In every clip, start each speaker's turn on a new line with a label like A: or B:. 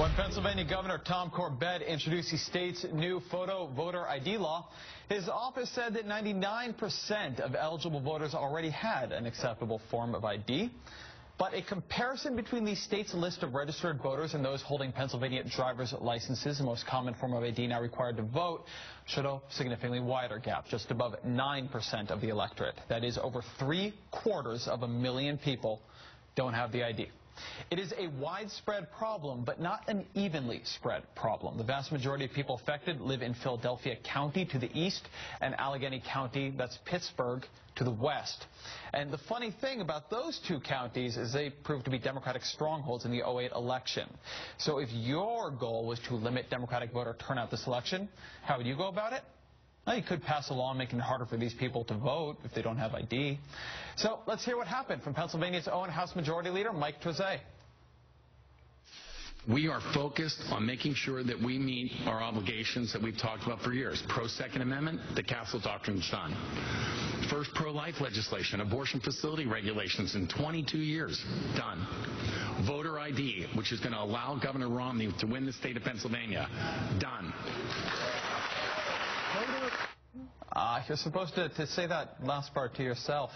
A: When Pennsylvania Governor Tom Corbett introduced the state's new photo voter ID law, his office said that 99% of eligible voters already had an acceptable form of ID. But a comparison between the state's list of registered voters and those holding Pennsylvania driver's licenses, the most common form of ID now required to vote, showed a significantly wider gap, just above 9% of the electorate. That is, over 750,000 people don't have the ID. It is a widespread problem, but not an evenly spread problem. The vast majority of people affected live in Philadelphia County to the east and Allegheny County, that's Pittsburgh, to the west. And the funny thing about those two counties is they proved to be Democratic strongholds in the '08 election. So if your goal was to limit Democratic voter turnout this election, how would you go about it? Well, you could pass a law making it harder for these people to vote if they don't have ID. So let's hear what happened from Pennsylvania's own House Majority Leader, Mike Trezay.
B: We are focused on making sure that we meet our obligations that we've talked about for years. Pro-Second Amendment, the Castle Doctrine's done. First pro-life legislation, abortion facility regulations in 22 years, done. Voter ID, which is going to allow Governor Romney to win the state of Pennsylvania, done.
A: You're supposed to say that last part to yourself.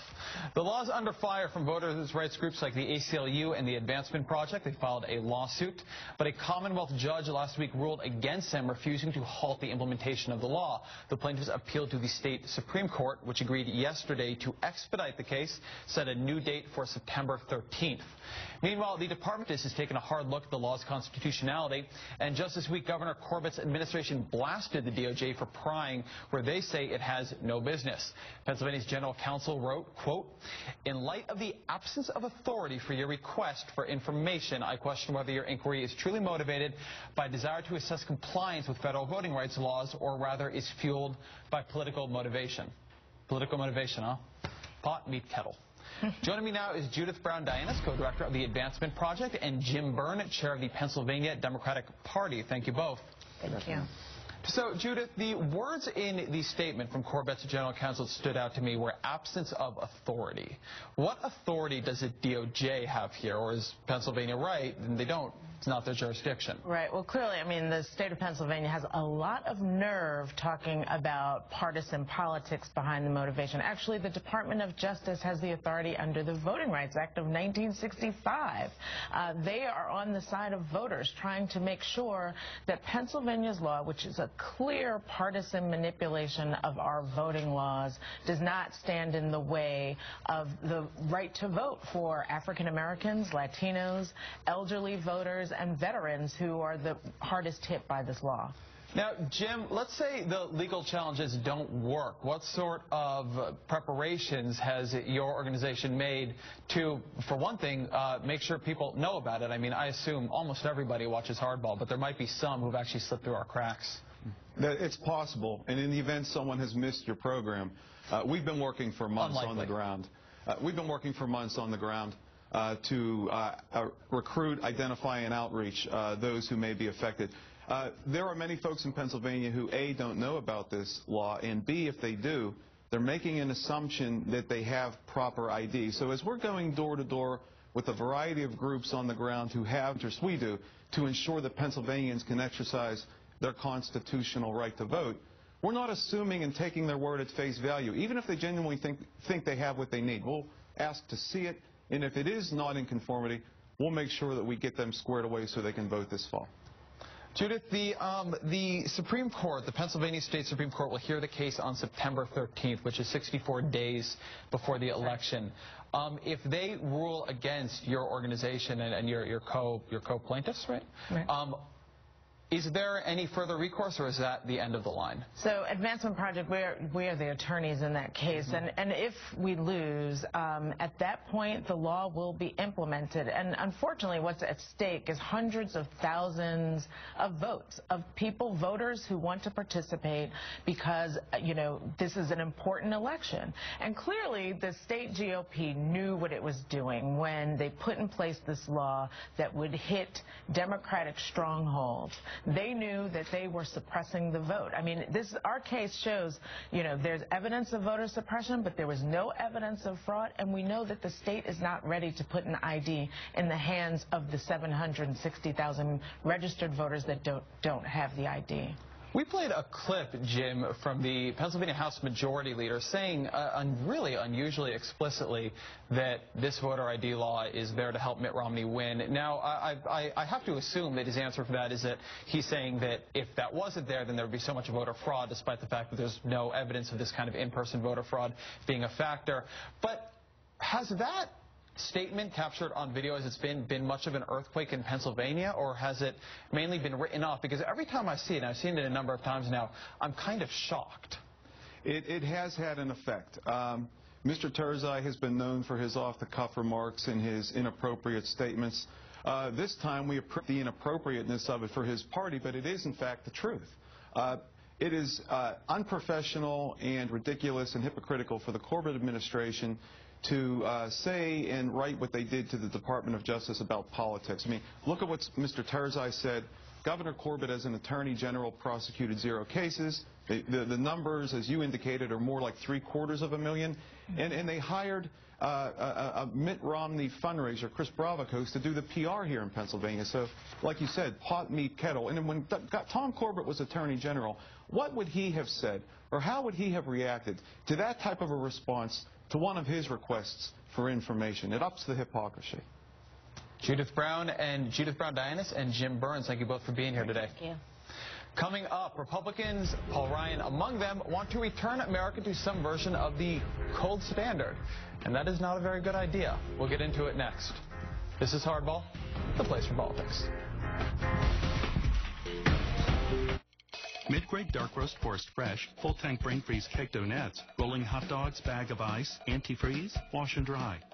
A: The law's under fire from voters' rights groups like the ACLU and the Advancement Project. They filed a lawsuit, but a Commonwealth judge last week ruled against them, refusing to halt the implementation of the law. The plaintiffs appealed to the state Supreme Court, which agreed yesterday to expedite the case, set a new date for September 13th. Meanwhile, the department has taken a hard look at the law's constitutionality, and just this week, Governor Corbett's administration blasted the DOJ for prying where they say it has no business. Pennsylvania's general counsel wrote, quote, "In light of the absence of authority for your request for information, I question whether your inquiry is truly motivated by a desire to assess compliance with federal voting rights laws, or rather is fueled by political motivation." Political motivation, huh? Pot, meat, kettle. Joining me now is Judith Brown-Dianis, co-director of the Advancement Project, and Jim Byrne, chair of the Pennsylvania Democratic Party. Thank you both.
C: Thank you.
A: So, Judith, the words in the statement from Corbett's general counsel stood out to me were absence of authority. What authority does the DOJ have here, or is Pennsylvania right and they don't? It's not their jurisdiction.
C: Right. Well, clearly, I mean, the state of Pennsylvania has a lot of nerve talking about partisan politics behind the motivation. Actually, the Department of Justice has the authority under the Voting Rights Act of 1965. They are on the side of voters, trying to make sure that Pennsylvania's law, which is a clear partisan manipulation of our voting laws, does not stand in the way of the right to vote for African Americans, Latinos, elderly voters, and veterans who are the hardest hit by this law.
A: Now, Jim, let's say the legal challenges don't work. What sort of preparations has your organization made to, for one thing, make sure people know about it? I mean, I assume almost everybody watches hardball, but there might be some who've actually slipped through our cracks.
D: It's possible, and in the event someone has missed your program, we've been working for months on the ground. We've been working for months on the ground to recruit, identify, and outreach those who may be affected. There are many folks in Pennsylvania who, A, don't know about this law, and B, if they do, they're making an assumption that they have proper ID. So as we're going door to door with a variety of groups on the ground who have, just we do, to ensure that Pennsylvanians can exercise their constitutional right to vote, we're not assuming and taking their word at face value, even if they genuinely think they have what they need. We'll ask to see it, and if it is not in conformity, we'll make sure that we get them squared away so they can vote this fall.
A: Judith, the Supreme Court, the Pennsylvania State Supreme Court, will hear the case on September 13th, which is 64 days before the election. If they rule against your organization and your co-plaintiffs, right? Right. Is there any further recourse, or is that the end of the line? So,
C: Advancement Project, we are the attorneys in that case, and if we lose, at that point, the law will be implemented. And unfortunately, what's at stake is hundreds of thousands of votes of people, voters who want to participate because, you know, this is an important election. And clearly, the state GOP knew what it was doing when they put in place this law that would hit Democratic strongholds. They knew that they were suppressing the vote. I mean, our case shows, there's evidence of voter suppression, but there was no evidence of fraud, and we know that the state is not ready to put an ID in the hands of the 760,000 registered voters that don't have the ID.
A: We played a clip, Jim, from the Pennsylvania House Majority Leader saying really unusually explicitly that this voter ID law is there to help Mitt Romney win. Now, I have to assume that his answer for that is that he's saying that if that wasn't there, then there would be so much voter fraud, despite the fact that there's no evidence of this kind of in-person voter fraud being a factor. But has that statement captured on video as it's been much of an earthquake in Pennsylvania, or has it mainly been written off? Because every time I see it, and I've seen it a number of times now, I'm kind of shocked.
D: It has had an effect. Mr. Terzai has been known for his off-the-cuff remarks and his inappropriate statements. This time we approve the inappropriateness of it for his party, but it is in fact the truth. It is unprofessional and ridiculous and hypocritical for the Corbett administration to say and write what they did to the Department of Justice about politics. I mean, look at what Mr. Terzai said. Governor Corbett, as an attorney general, prosecuted 0 cases. The numbers, as you indicated, are more like 750,000. And they hired a Mitt Romney fundraiser, Chris Bravacos, to do the PR here in Pennsylvania. So, like you said, pot, meat, kettle. And then when Tom Corbett was attorney general, what would he have said, or how would he have reacted to that type of a response to one of his requests for information? It ups the hypocrisy.
A: Judith Brown Dianis and Jim Burns, thank you both for being here today.
C: Thank you.
A: Coming up, Republicans, Paul Ryan among them, want to return America to some version of the gold standard. And that is not a very good idea. We'll get into it next. This is Hardball, the place for politics.
E: Mid-grade dark roast forced fresh, full tank brain freeze cake donuts, rolling hot dogs, bag of ice, antifreeze, wash and dry.